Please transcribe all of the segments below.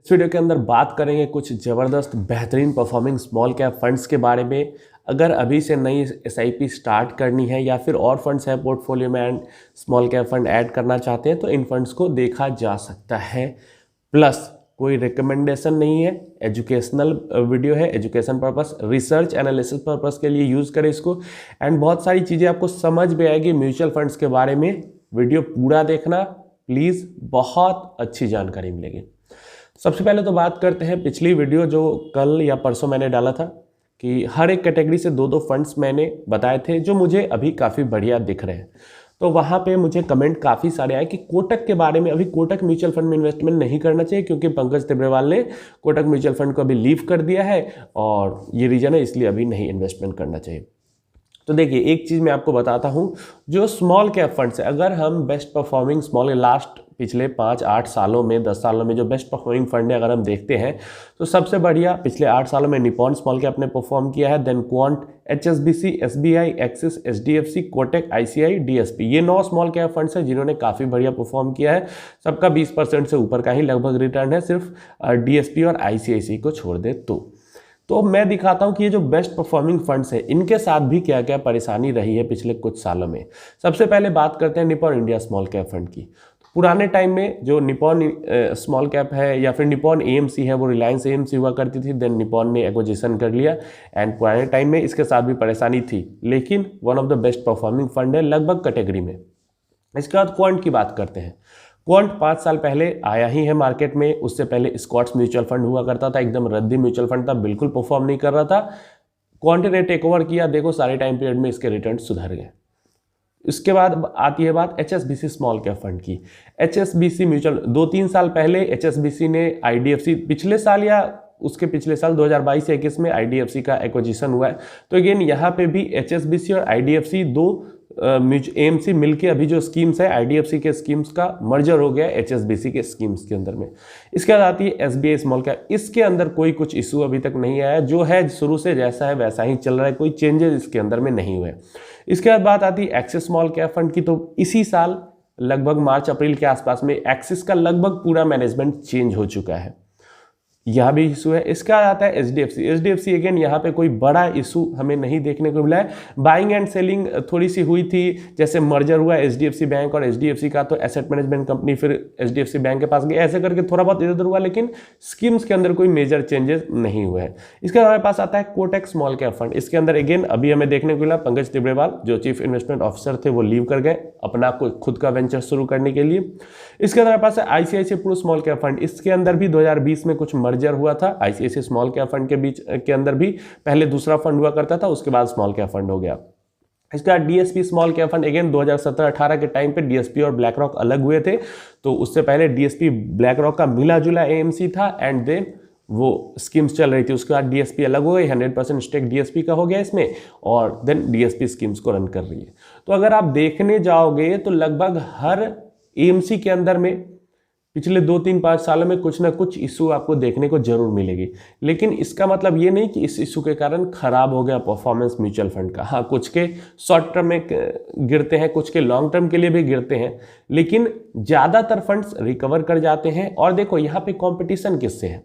इस वीडियो के अंदर बात करेंगे कुछ ज़बरदस्त बेहतरीन परफॉर्मिंग स्मॉल कैप फंड्स के बारे में। अगर अभी से नई एसआईपी स्टार्ट करनी है या फिर और फंड्स है पोर्टफोलियो में and small cap fund add करना चाहते हैं तो इन फंड्स को देखा जा सकता है। प्लस कोई रिकमेंडेशन नहीं है, एजुकेशनल वीडियो है, education purpose, research analysis purpose के लिए यूज़ करें इसको। एंड बहुत सारी चीज़ें आपको समझ में आएगी म्यूचुअल फंड्स के बारे में। वीडियो पूरा देखना प्लीज़, बहुत अच्छी जानकारी मिलेगी। सबसे पहले तो बात करते हैं पिछली वीडियो जो कल या परसों मैंने डाला था कि हर एक कैटेगरी से दो फंड्स मैंने बताए थे जो मुझे अभी काफ़ी बढ़िया दिख रहे हैं। तो वहाँ पे मुझे कमेंट काफ़ी सारे आए कि कोटक के बारे में, अभी कोटक म्यूचुअल फंड में इन्वेस्टमेंट नहीं करना चाहिए क्योंकि पंकज तिब्रेवाल ने कोटक म्यूचुअल फंड को अभी लीव कर दिया है और ये रीजन है, इसलिए अभी नहीं इन्वेस्टमेंट करना चाहिए। तो देखिए, एक चीज़ मैं आपको बताता हूँ, जो स्मॉल कैप फंड्स है, अगर हम बेस्ट परफॉर्मिंग स्मॉल लास्ट पिछले 5-8 सालों में 10 सालों में जो बेस्ट परफॉर्मिंग फंड है अगर हम देखते हैं तो सबसे बढ़िया पिछले 8 सालों में निपॉन स्मॉल कैप ने परफॉर्म किया है, then quant, HSBC, SBI, Axis, HDFC, Kotak, ICI, DSP. ये 9 स्मॉल कैप फंड्स हैं जिन्होंने काफ़ी बढ़िया परफॉर्म किया है। सबका 20% से ऊपर का ही लगभग रिटर्न है, सिर्फ डीएसपी और आईसीआईसी को छोड़ दे तो मैं दिखाता हूं कि ये जो बेस्ट परफॉर्मिंग फंड्स है इनके साथ भी क्या क्या परेशानी रही है पिछले कुछ सालों में। सबसे पहले बात करते हैं Nippon India small cap fund की। पुराने टाइम में जो निपॉन स्मॉल कैप है या फिर निपॉन एएमसी है, वो रिलायंस एएमसी हुआ करती थी, देन निपॉन ने एक्विजिशन कर लिया एंड पुराने टाइम में इसके साथ भी परेशानी थी, लेकिन one of the best performing fund है लगभग कैटेगरी में। इसके बाद क्वांट की बात करते हैं। क्वांट 5 साल पहले आया ही है मार्केट में, उससे पहले स्कॉट्स म्यूचुअल फंड हुआ करता था, एकदम रद्दी म्यूचुअल फंड था, बिल्कुल परफॉर्म नहीं कर रहा था। क्वांट ने टेक ओवर किया, देखो सारे टाइम पीरियड में इसके रिटर्न सुधर गए। इसके बाद आती है बात एचएसबीसी स्मॉल कैप फंड की। एचएसबीसी म्यूचुअल 2-3 साल पहले एचएसबीसी ने आईडीएफसी, पिछले साल या उसके पिछले साल 2022 या 21 में आईडीएफसी का एक्विजिशन हुआ है। तो अगेन यहाँ पे भी एचएसबीसी और आईडीएफसी दो एएमसी मिलके अभी जो स्कीम्स है आईडीएफसी के स्कीम्स का मर्जर हो गया एचएसबीसी के स्कीम्स के अंदर में। इसके बाद आती है एसबीआई स्मॉल कैप। इसके अंदर कोई कुछ इशू अभी तक नहीं आया, जो है शुरू से जैसा है वैसा ही चल रहा है, कोई चेंजेस इसके अंदर में नहीं हुए। इसके बाद बात आती है एक्सिस स्मॉल कैप फंड की। तो इसी साल लगभग मार्च अप्रैल के आसपास में एक्सिस का लगभग पूरा मैनेजमेंट चेंज हो चुका है, यहाँ भी इशू है। इसका आता है एचडीएफसी। एचडीएफसी अगेन यहाँ पे कोई बड़ा इशू हमें नहीं देखने को मिला है। बाइंग एंड सेलिंग थोड़ी सी हुई थी, जैसे मर्जर हुआ एचडीएफसी बैंक और एचडीएफसी का, तो एसेट मैनेजमेंट कंपनी फिर एचडीएफसी बैंक के पास गई, ऐसे करके थोड़ा बहुत इधर उधर हुआ, लेकिन स्कीम्स के अंदर कोई मेजर चेंजेस नहीं हुए हैं। इसके हमारे पास आता है कोटक स्मॉल कैप फंड। इसके अंदर अगेन अभी हमें देखने को मिला पंकज तिब्रेवाल जो चीफ इन्वेस्टमेंट ऑफिसर थे वो लीव कर गए अपना खुद का वेंचर शुरू करने के लिए। इसके अंदर हमारे पास है ICICI Pru small cap fund. इसके अंदर भी 2020 में कुछ मर्जर हुआ था। आईसीआईसीआई स्मॉल कैप फंड के बीच के अंदर भी पहले दूसरा फंड हुआ करता था, उसके बाद स्मॉल कैप फंड हो गया। इसका DSP small cap fund again 2017-18 के टाइम पे डीएसपी और ब्लैक रॉक अलग हुए थे, तो उससे पहले डीएसपी ब्लैक रॉक का मिला जुला एएमसी था एंड देन वो स्कीम्स चल रही थी। उसके बाद डीएसपी अलग हो गई, 100% स्टेक डीएसपी का हो गया इसमें, और देन डीएसपी स्कीम्स को रन कर रही है। तो अगर आप देखने जाओगे तो लगभग हर एएमसी के अंदर में पिछले 2-3-5 सालों में कुछ ना कुछ इशू आपको देखने को जरूर मिलेगी, लेकिन इसका मतलब ये नहीं कि इस इशू के कारण खराब हो गया परफॉर्मेंस म्यूचुअल फंड का। हाँ, कुछ के शॉर्ट टर्म में गिरते हैं, कुछ के लॉन्ग टर्म के लिए भी गिरते हैं, लेकिन ज़्यादातर फंड्स रिकवर कर जाते हैं। और देखो यहाँ पे कॉम्पिटिशन किससे है,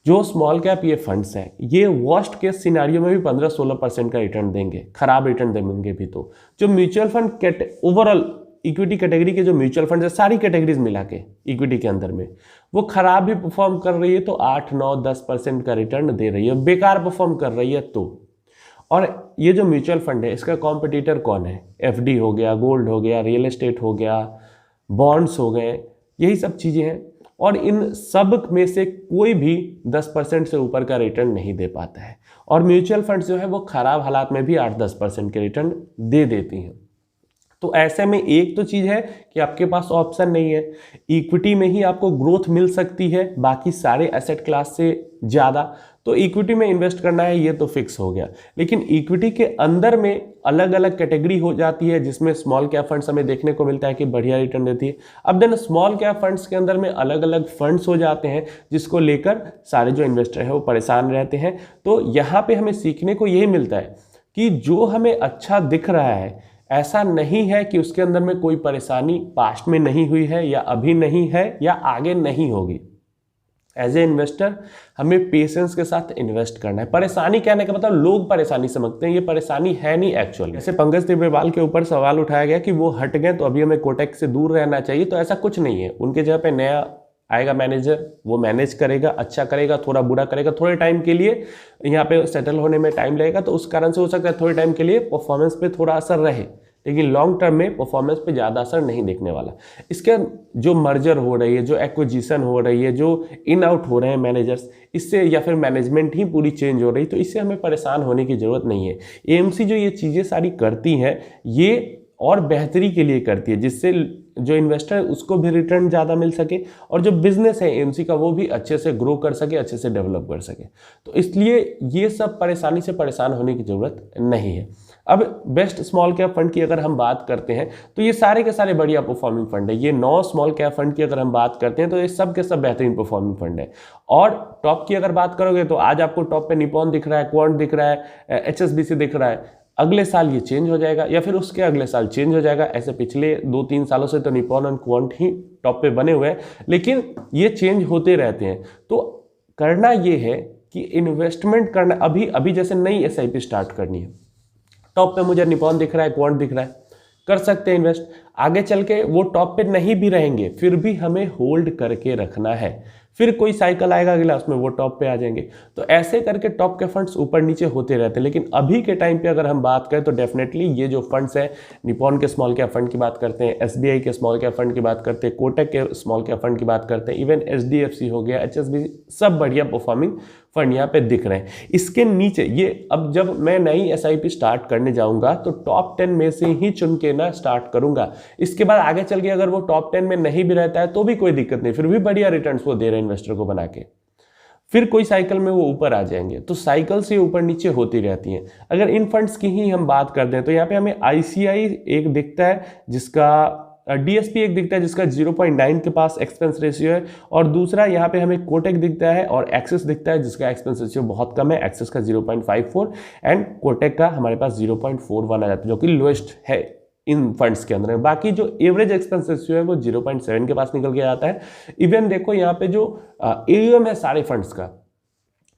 जो स्मॉल कैप ये फंड्स हैं ये वर्स्ट केस सिनारियो में भी 15-16% का रिटर्न देंगे, खराब रिटर्न देंगे भी। तो जो mutual fund overall equity category के जो म्यूचुअल फंड है सारी कैटेगरीज मिला के इक्विटी के अंदर में वो खराब भी परफॉर्म कर रही है तो 8-9-10% का रिटर्न दे रही है, बेकार परफॉर्म कर रही है तो। और ये जो म्यूचुअल फंड है इसका कॉम्पिटिटर कौन है, एफडी हो गया, गोल्ड हो गया, रियल एस्टेट हो गया, बॉन्ड्स हो गए, यही सब चीज़ें हैं। और इन सब में से कोई भी 10% से ऊपर का रिटर्न नहीं दे पाता है, और म्यूचुअल फंड जो है वो खराब हालात में भी 8-10% के रिटर्न दे देती हैं। तो ऐसे में एक तो चीज़ है कि आपके पास ऑप्शन नहीं है, इक्विटी में ही आपको ग्रोथ मिल सकती है बाकी सारे एसेट क्लास से ज़्यादा, तो इक्विटी में इन्वेस्ट करना है ये तो फिक्स हो गया। लेकिन इक्विटी के अंदर में अलग अलग कैटेगरी हो जाती है जिसमें स्मॉल कैप फंड्स हमें देखने को मिलता है कि बढ़िया रिटर्न देती है। अब देन स्मॉल कैप फंड्स के अंदर में अलग अलग फंड्स हो जाते हैं जिसको लेकर सारे जो इन्वेस्टर हैं वो परेशान रहते हैं। तो यहाँ पे हमें सीखने को यही मिलता है कि जो हमें अच्छा दिख रहा है ऐसा नहीं है कि उसके अंदर में कोई परेशानी पास्ट में नहीं हुई है या अभी नहीं है या आगे नहीं होगी। एज ए इन्वेस्टर हमें पेशेंस के साथ इन्वेस्ट करना है। परेशानी कहने का मतलब लोग परेशानी समझते हैं, ये परेशानी है नहीं एक्चुअली। जैसे पंकज तिब्रेवाल के ऊपर सवाल उठाया गया कि वो हट गए तो अभी हमें कोटक से दूर रहना चाहिए, तो ऐसा कुछ नहीं है। उनके जगह पे नया आएगा मैनेजर, वो मैनेज करेगा, अच्छा करेगा, थोड़ा बुरा करेगा, थोड़े टाइम के लिए यहाँ पे सेटल होने में टाइम लगेगा, तो उस कारण से हो सकता है थोड़े टाइम के लिए परफॉर्मेंस पे थोड़ा असर रहे, लेकिन लॉन्ग टर्म में परफॉर्मेंस पे ज़्यादा असर नहीं दिखने वाला। इसके जो मर्जर हो रही है, जो एक्विजिशन हो रही है, जो इन आउट हो रहे हैं मैनेजर्स, इससे या फिर मैनेजमेंट ही पूरी चेंज हो रही, तो इससे हमें परेशान होने की ज़रूरत नहीं है। एएमसी जो ये चीज़ें सारी करती हैं, ये और बेहतरी के लिए करती है, जिससे जो इन्वेस्टर है उसको भी रिटर्न ज़्यादा मिल सके और जो बिजनेस है एएमसी का वो भी अच्छे से ग्रो कर सके, अच्छे से डेवलप कर सके। तो इसलिए ये सब परेशानी से परेशान होने की ज़रूरत नहीं है। अब बेस्ट स्मॉल कैप फंड की अगर हम बात करते हैं तो ये सारे के सारे बढ़िया परफॉर्मिंग फंड है। ये 9 स्मॉल कैप फंड की अगर हम बात करते हैं तो ये सब के सब बेहतरीन परफॉर्मिंग फंड है। और टॉप की अगर बात करोगे तो आज आपको टॉप पे निपॉन दिख रहा है, क्वांट दिख रहा है, HSBC दिख रहा है। अगले साल ये चेंज हो जाएगा या फिर उसके अगले साल चेंज हो जाएगा। ऐसे पिछले 2-3 सालों से तो निपॉन और क्वांट ही टॉप पे बने हुए हैं, लेकिन ये चेंज होते रहते हैं। तो करना ये है कि इन्वेस्टमेंट करना, अभी जैसे नई SIP स्टार्ट करनी है, टॉप पे मुझे निपॉन दिख रहा है, क्वांट दिख रहा है, कर सकते हैं इन्वेस्ट। आगे चल के वो टॉप पे नहीं भी रहेंगे फिर भी हमें होल्ड करके रखना है, फिर कोई साइकिल आएगा अगला उसमें वो टॉप पे आ जाएंगे। तो ऐसे करके टॉप के फंड्स ऊपर नीचे होते रहते हैं। लेकिन अभी के टाइम पे अगर हम बात करें तो डेफिनेटली ये जो फंड्स हैं, निपॉन के स्मॉल कैप फंड की बात करते हैं, SBI के स्मॉल कैप फंड की बात करते हैं, कोटक के स्मॉल कैप फंड की बात करते हैं, इवन HDFC हो गया, HSBC, सब बढ़िया परफॉर्मिंग फंड यहाँ पे दिख रहे हैं। इसके नीचे ये अब जब मैं नई SIP स्टार्ट करने जाऊंगा तो टॉप 10 में से ही चुन के ना स्टार्ट करूंगा। इसके बाद आगे चल के अगर वो टॉप 10 में नहीं भी रहता है तो भी कोई दिक्कत नहीं, फिर भी बढ़िया रिटर्न्स वो दे रहे हैं इन्वेस्टर को बना के, फिर कोई साइकिल में वो ऊपर आ जाएंगे। तो साइकिल से ऊपर नीचे होती रहती हैं। अगर इन फंड्स की ही हम बात करते हैं तो यहाँ पे हमें ICI एक दिखता है जिसका DSP एक दिखता है जिसका 0.9 के पास एक्सपेंस रेशियो है, और दूसरा यहाँ पे हमें कोटक दिखता है और एक्सिस दिखता है जिसका एक्सपेंस रेशियो बहुत कम है, एक्सिस का 0.54 एंड कोटक का हमारे पास 0.41 आ जाता है, जो कि लोएस्ट है इन फंड्स के अंदर। बाकी जो एवरेज एक्सपेंस रेशियो है वो 0.7 के पास निकल के आता है। इवन देखो यहाँ पे जो AUM है सारे फंड्स का,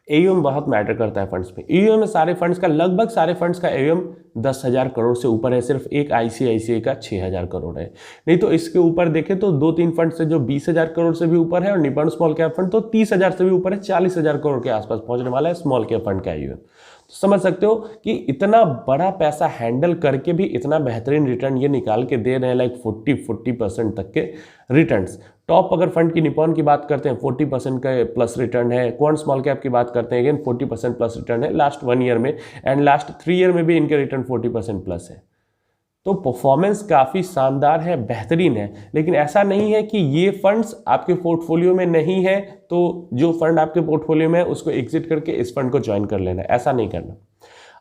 AUM बहुत मैटर करता है फंड्स पे। AUM है सारे फंड्स का, लगभग सारे फंड्स का AUM 10,000 करोड़ से ऊपर है। सिर्फ एक ICICI का 6,000 करोड़ है। नहीं तो इसके ऊपर देखें तो 2-3 फंड से जो 20,000 करोड़ से भी ऊपर है, और निपॉन स्मॉल कैप फंड तो 30,000 से भी ऊपर है, 40,000 करोड़ के आसपास पहुंचने वाला है स्मॉल कैप फंड का AUM। तो समझ सकते हो कि इतना बड़ा पैसा हैंडल करके भी इतना बेहतरीन रिटर्न ये निकाल के दे रहे हैं, लाइक 40% तक के रिटर्न्स। टॉप अगर फंड की निपॉन की बात करते हैं 40% का प्लस रिटर्न है, क्वांट स्मॉल कैप की बात करते हैं अगेन 40% प्लस रिटर्न है लास्ट 1 ईयर में, एंड लास्ट 3 ईयर में भी इनके रिटर्न 40% प्लस है। तो परफॉर्मेंस काफ़ी शानदार है, बेहतरीन है। लेकिन ऐसा नहीं है कि ये फंड्स आपके पोर्टफोलियो में नहीं है तो जो फंड आपके पोर्टफोलियो में है उसको एग्जिट करके इस फंड को ज्वाइन कर लेना है, ऐसा नहीं करना।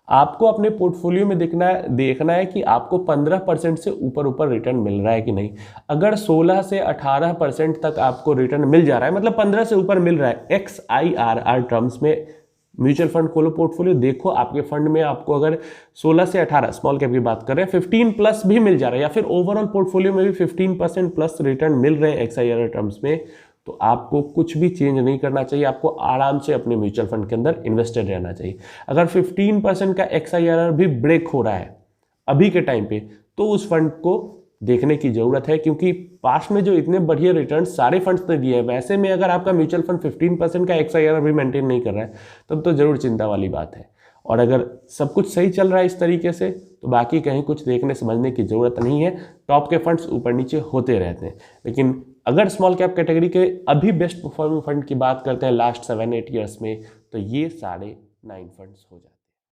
आपको अपने पोर्टफोलियो में देखना है कि आपको 15% से ऊपर रिटर्न मिल रहा है कि नहीं। अगर 16 से 18% तक आपको रिटर्न मिल जा रहा है, मतलब 15 से ऊपर मिल रहा है, XIRR टर्म्स में म्यूचुअल फंड खोलो, पोर्टफोलियो देखो, आपके फंड में आपको अगर 16 से 18 स्मॉल कैप की बात कर रहे हैं 15 प्लस भी मिल जा रहा है, या फिर ओवरऑल पोर्टफोलियो में भी 15% प्लस रिटर्न मिल रहे हैं XIRR टर्म्स में, तो आपको कुछ भी चेंज नहीं करना चाहिए। आपको आराम से अपने म्यूचुअल फंड के अंदर इन्वेस्टेड रहना चाहिए। अगर 15% का XIRR भी ब्रेक हो रहा है अभी के टाइम पे, तो उस फंड को देखने की जरूरत है, क्योंकि पास्ट में जो इतने बढ़िया रिटर्न सारे फंड्स ने दिए हैं, वैसे में अगर आपका म्यूचुअल फंड 15% का XIRR भी मेंटेन नहीं कर रहा है तब तो जरूर चिंता वाली बात है। और अगर सब कुछ सही चल रहा है इस तरीके से तो बाकी कहीं कुछ देखने समझने की जरूरत नहीं है। टॉप के फंड्स ऊपर नीचे होते रहते हैं। लेकिन अगर स्मॉल कैप कैटेगरी के अभी बेस्ट परफॉर्मिंग फंड की बात करते हैं लास्ट 7-8 ईयर्स में, तो ये सारे 9 फंड्स हो जाते हैं।